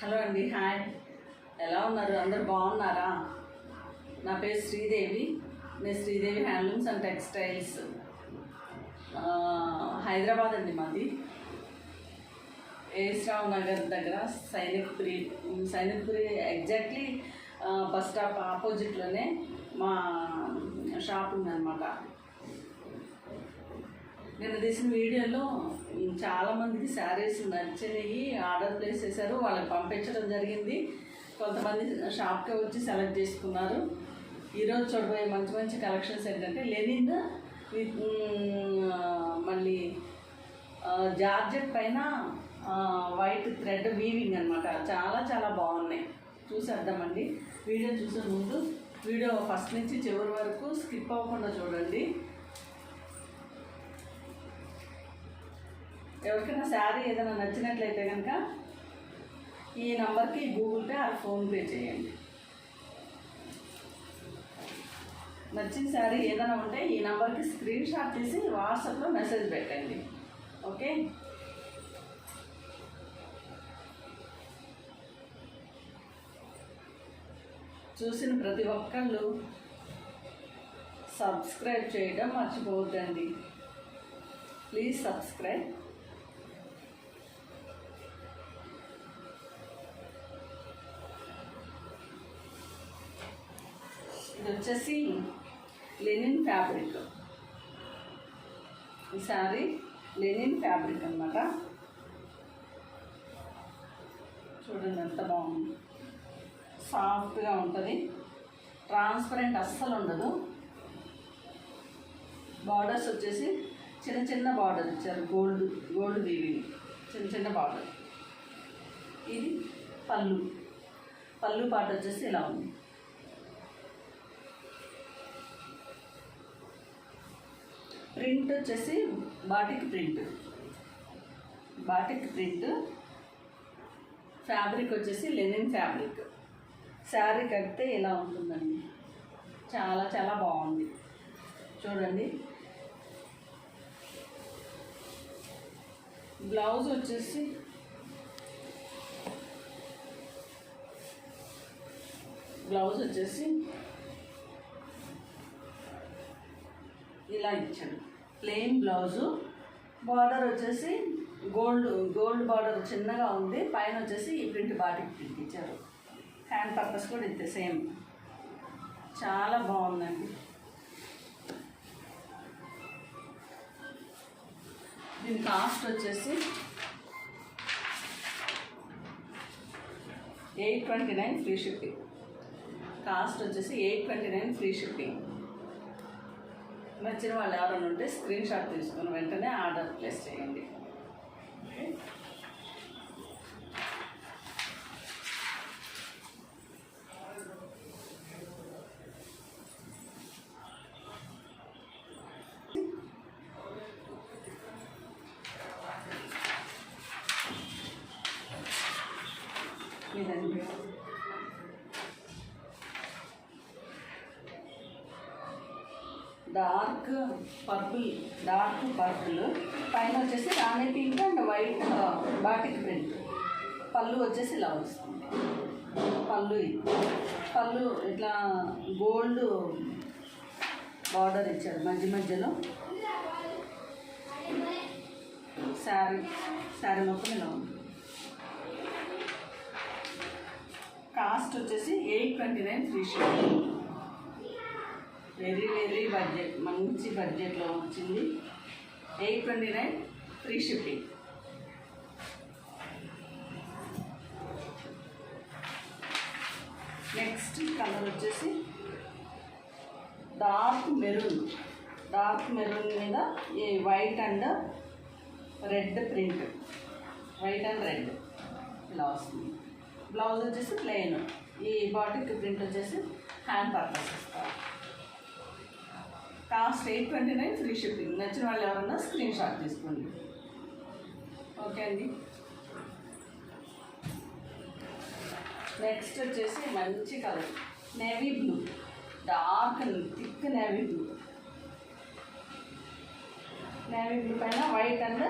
Hello అండి, hi. ఎలా ఉన్నారు? అందరు బాగున్నారా? నా పేరు శ్రీదేవి. నేను Sridevi handlooms and textiles, Hyderabad అండి మాది. ఏస్రావు నగర్ దగ్గర సైనిక్పురి ఎగ్జాక్ట్లీ బస్ స్టాప్ ఆపోజిట్లోనే మా షాప్ ఉందన్నమాట. నేను తీసిన వీడియోలో చాలామందికి శారీస్ నచ్చినవి ఆర్డర్ ప్లేస్ చేశారు, వాళ్ళకి పంపించడం జరిగింది. కొంతమంది షాప్కి వచ్చి సెలెక్ట్ చేసుకున్నారు. ఈరోజు చూడబోయే మంచి మంచి కలెక్షన్స్ ఏంటంటే లెనిన్ విత్ మళ్ళీ జార్జెట్ పైన వైట్ థ్రెడ్ వీవింగ్ అనమాట. చాలా చాలా బాగున్నాయి. చూసేద్దామండి. వీడియో చూసే ముందు వీడియో ఫస్ట్ నుంచి చివరి వరకు స్కిప్ అవ్వకుండా చూడండి. ఎవరికైనా శారీ ఏదైనా నచ్చినట్లయితే కనుక ఈ నెంబర్కి గూగుల్ పే ఆర్ ఫోన్పే చేయండి. నచ్చిన శారీ ఏదైనా ఉంటే ఈ నెంబర్కి స్క్రీన్ షాట్ తీసి వాట్సాప్లో మెసేజ్ పెట్టండి. ఓకే. చూసిన ప్రతి ఒక్కళ్ళు సబ్స్క్రైబ్ చేయడం మర్చిపోవద్దండి. Please subscribe. ఇది వచ్చేసి లెనిన్ ఫ్యాబ్రిక్. ఈ శారీ లెనిన్ ఫ్యాబ్రిక్ అన్నమాట. చూడండి ఎంత బాగుంది. సాఫ్ట్గా ఉంటుంది, ట్రాన్స్పరెంట్ అస్సలు ఉండదు. బార్డర్స్ వచ్చేసి చిన్న చిన్న బార్డర్ ఇచ్చారు, గోల్డ్ వీవింగ్, చిన్న చిన్న బార్డర్. ఇది పళ్ళు పాట వచ్చేసి ఇలా ఉంది. ప్రింట్ వచ్చేసి బాటిక్ ప్రింట్. ఫ్యాబ్రిక్ వచ్చేసి లెనిన్ ఫ్యాబ్రిక్. శారీ కడితే ఇలా ఉంటుందండి. చాలా చాలా బాగుంది. చూడండి. బ్లౌజ్ వచ్చేసి ఇలా ఇచ్చాడు, ప్లెయిన్ బ్లౌజు. బార్డర్ వచ్చేసి గోల్డ్ బార్డర్ చిన్నగా ఉంది. పైన వచ్చేసి ఈ ప్రింట్ బాటిక్ ప్రింట్ ఇచ్చారు. హ్యాండ్ పర్పస్ కూడా ఇంతే సేమ్. చాలా బాగుందండి. దీని కాస్ట్ వచ్చేసి 829 ఫ్రీ షిప్పింగ్. Free shipping. నచ్చిన వాళ్ళు ఎవరైనా ఉంటే స్క్రీన్ షాట్ తీసుకుని వెంటనే ఆర్డర్ ప్లేస్ చేయండి. ఇదండి. డార్క్ పర్పుల్ పైన వచ్చేసి rani pink and white batik print. పళ్ళు వచ్చేసి ఇలా వస్తుంది. పళ్ళు ఇట్లా గోల్డ్ బార్డర్ ఇచ్చారు మధ్యలో. శారీ మొత్తం ఇలా ఉంది. కాస్ట్ వచ్చేసి 829 ఫ్రీ షిప్పింగ్. వెరీ బడ్జెట్, మంచి బడ్జెట్లో వచ్చింది. 829 ఫ్రీ షిప్పింగ్. నెక్స్ట్ కలర్ వచ్చేసి డార్క్ మెరూన్ మీద ఈ వైట్ అండ్ రెడ్ ప్రింట్. ఇలా వస్తుంది. బ్లౌజ్ వచ్చేసి ప్లెయిన్. ఈ బాటిక్ ప్రింట్ వచ్చేసి హ్యాండ్ పర్పస్ ఇస్తారు. Cost 829 free shipping. నచ్చిన వాళ్ళు ఎవరన్నా స్క్రీన్ షాట్ తీసుకోండి. ఓకే అండి. నెక్స్ట్ వచ్చేసి మంచి colour navy blue, dark thick navy blue పైన white and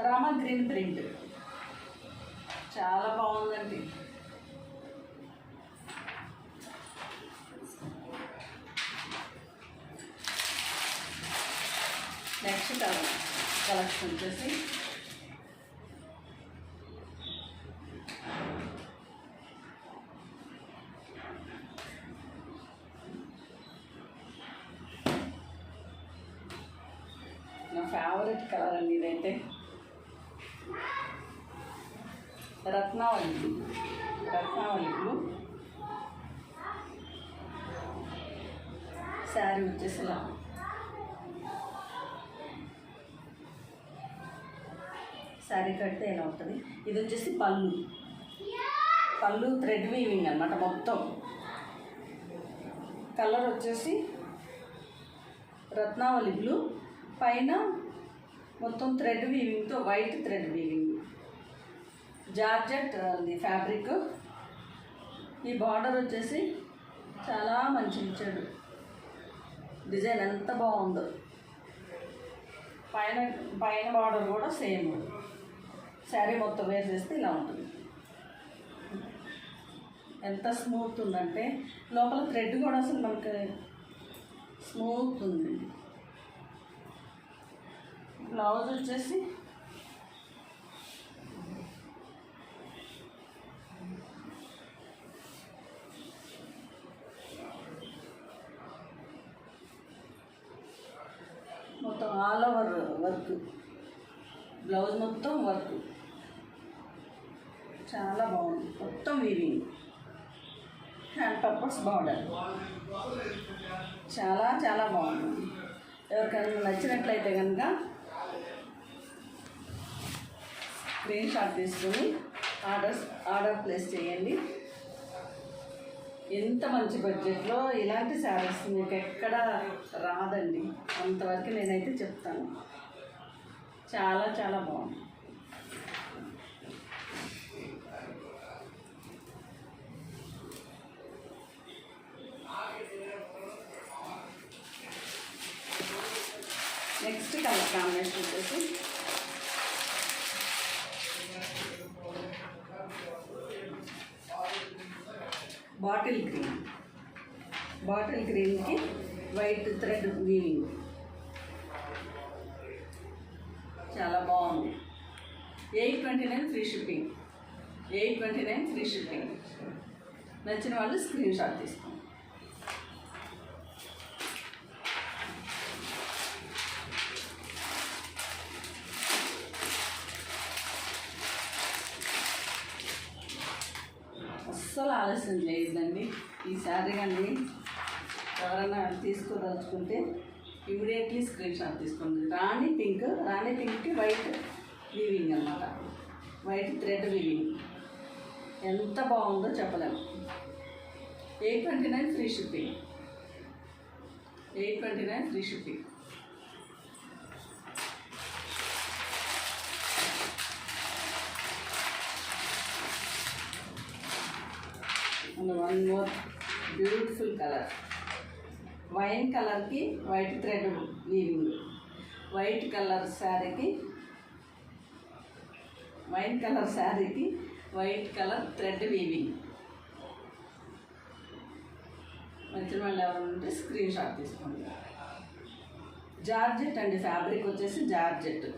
rama green print. చాలా బాగుందండి. నెక్స్ట్ కలెక్షన్ వచ్చేసి నా ఫేవరెట్ కలర్ అండి ఇదైతే. రత్నావళి బ్లూ. శారీ వచ్చేసి ఇలా శారీ కడితే ఇలా ఉంటుంది. ఇది వచ్చేసి పళ్ళు థ్రెడ్ వీవింగ్ అన్నమాట. మొత్తం కలర్ వచ్చేసి రత్నావళి బ్లూ, పైన మొత్తం థ్రెడ్ వీవింగ్తో వైట్ థ్రెడ్ వీవింగ్. జార్జెట్ అది ఫ్యాబ్రిక్. ఈ బార్డర్ వచ్చేసి చాలా మంచి ఇచ్చాడు. డిజైన్ ఎంత బాగుందో. పైన బార్డర్ కూడా సేమ్. శారీ మొత్తం వేర్ చేస్తే ఇలా ఉంటుంది. ఎంత స్మూత్ ఉందంటే లోపల థ్రెడ్ కూడా అసలు మనకి స్మూత్ ఉంది. బ్లౌజ్ వచ్చేసి మొత్తం ఆల్ ఓవర్ వర్క్. బ్లౌజ్ మొత్తం వర్క్ చాలా బాగుంది. మొత్తం వీవింగ్. హ్యాండ్ పర్పస్ బార్డర్ చాలా బాగుంది. ఎవరికైనా నచ్చినట్లయితే కనుక స్క్రీన్ షాట్ తీసుకొని ఆర్డర్ ప్లేస్ చేయండి. ఎంత మంచి బడ్జెట్లో ఇలాంటి శారీస్ మీకు ఎక్కడ రాదండి. అంతవరకు నేనైతే చెప్తాను. చాలా బాగుంది. నెక్స్ట్ కలర్ కాంబినేషన్ వచ్చేసి బాటిల్ గ్రీన్కి వైట్ థ్రెడ్ వీవింగ్. చాలా బాగుంది. 829 ఫ్రీ షిప్పింగ్. 829 free shipping. నచ్చిన వాళ్ళు స్క్రీన్ షాట్ తీసుకోండి. అస్సలు ఆలస్యం చేయొద్దండి. ఈ శారీ కానీ ఎవరైనా తీసుకోదలుచుకుంటే ఇమీడియట్లీ స్క్రీన్ షాట్ తీసుకోండి. రాణి పింక్కి వైట్ వీవింగ్ అన్నమాట. వైట్ థ్రెడ్ వీవింగ్ ఎంత బాగుందో చెప్పలేము. 829 free shipping. 829 free shipping. And one more beautiful colour. Wine కలర్కి white thread weaving. Wine colour శారీకి వైట్ కలర్ థ్రెడ్ వీవింగ్. నచ్చిన వాళ్ళు ఎవరు ఉంటే స్క్రీన్ షాట్ తీసుకోండి. జార్జెట్ అండి. ఫ్యాబ్రిక్ వచ్చేసి జార్జెట్.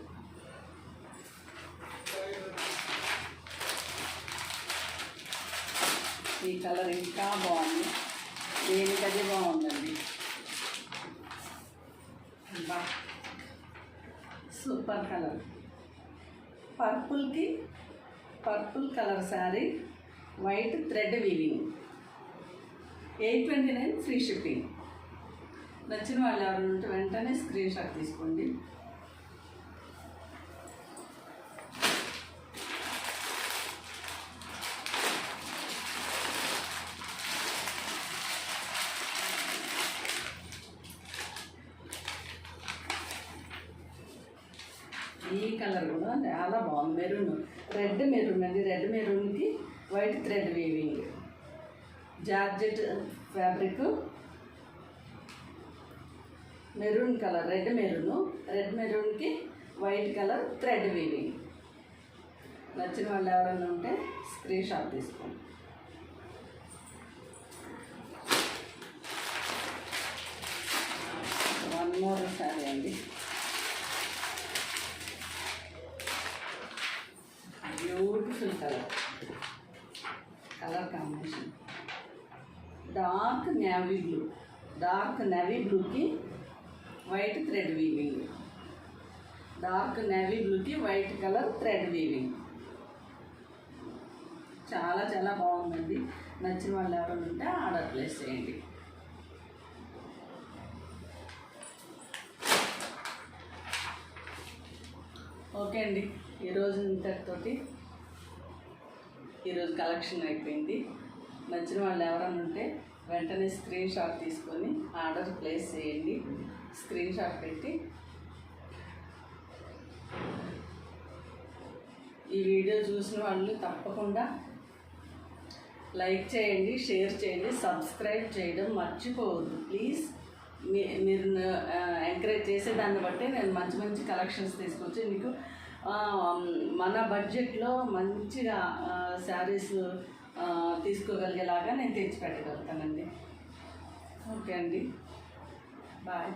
ఈ కలర్ ఇంకా బాగుంది. దేనికదే బాగుందండి. Super colour. Purple colour sari, white thread weaving. 829 free shipping. నచ్చిన వాళ్ళు ఎవరు ఉంటే వెంటనే స్క్రీన్ షాట్ తీసుకోండి. ఈ కలర్ కూడా చాలా బాగుంది. రెడ్ మెరూన్ అండి. రెడ్ మెరూన్కి white thread weaving. Georgette fabric, maroon colour, red మెరూన్కి వైట్ కలర్ థ్రెడ్ వీవింగ్. నచ్చిన వాళ్ళు ఎవరైనా ఉంటే స్క్రీన్ షాట్ తీసుకోండి. వన్ మోర్ శారీ అండి. కలర్ కాంబినేషన్ డార్క్ నేవీ బ్లూకి white thread weaving, dark navy బ్లూకి వైట్ కలర్ థ్రెడ్ వీవింగ్. చాలా చాలా బాగుందండి. నచ్చిన వాళ్ళు ఎవరైనా ఉంటే ఆర్డర్ ప్లేస్ చేయండి. ఓకే అండి, ఈరోజు ఇంతటితోటి ఈరోజు కలెక్షన్ అయిపోయింది. నచ్చిన వాళ్ళు ఎవరైనా ఉంటే వెంటనే స్క్రీన్ షాట్ తీసుకొని ఆర్డర్ ప్లేస్ చేయండి. స్క్రీన్ షాట్ పెట్టి ఈ వీడియో చూసిన వాళ్ళు తప్పకుండా లైక్ చేయండి, షేర్ చేయండి, సబ్స్క్రైబ్ చేయడం మర్చిపోవద్దు ప్లీజ్. మీరు ఎంకరేజ్ చేసే దాన్ని బట్టి నేను మంచి మంచి కలెక్షన్స్ తీసుకొచ్చి మీకు మన బడ్జెట్లో మంచిగా శారీస్ తీసుకోగలిగేలాగా నేను తెచ్చిపెట్టగలుగుతానండి. ఓకే అండి, బాయ్.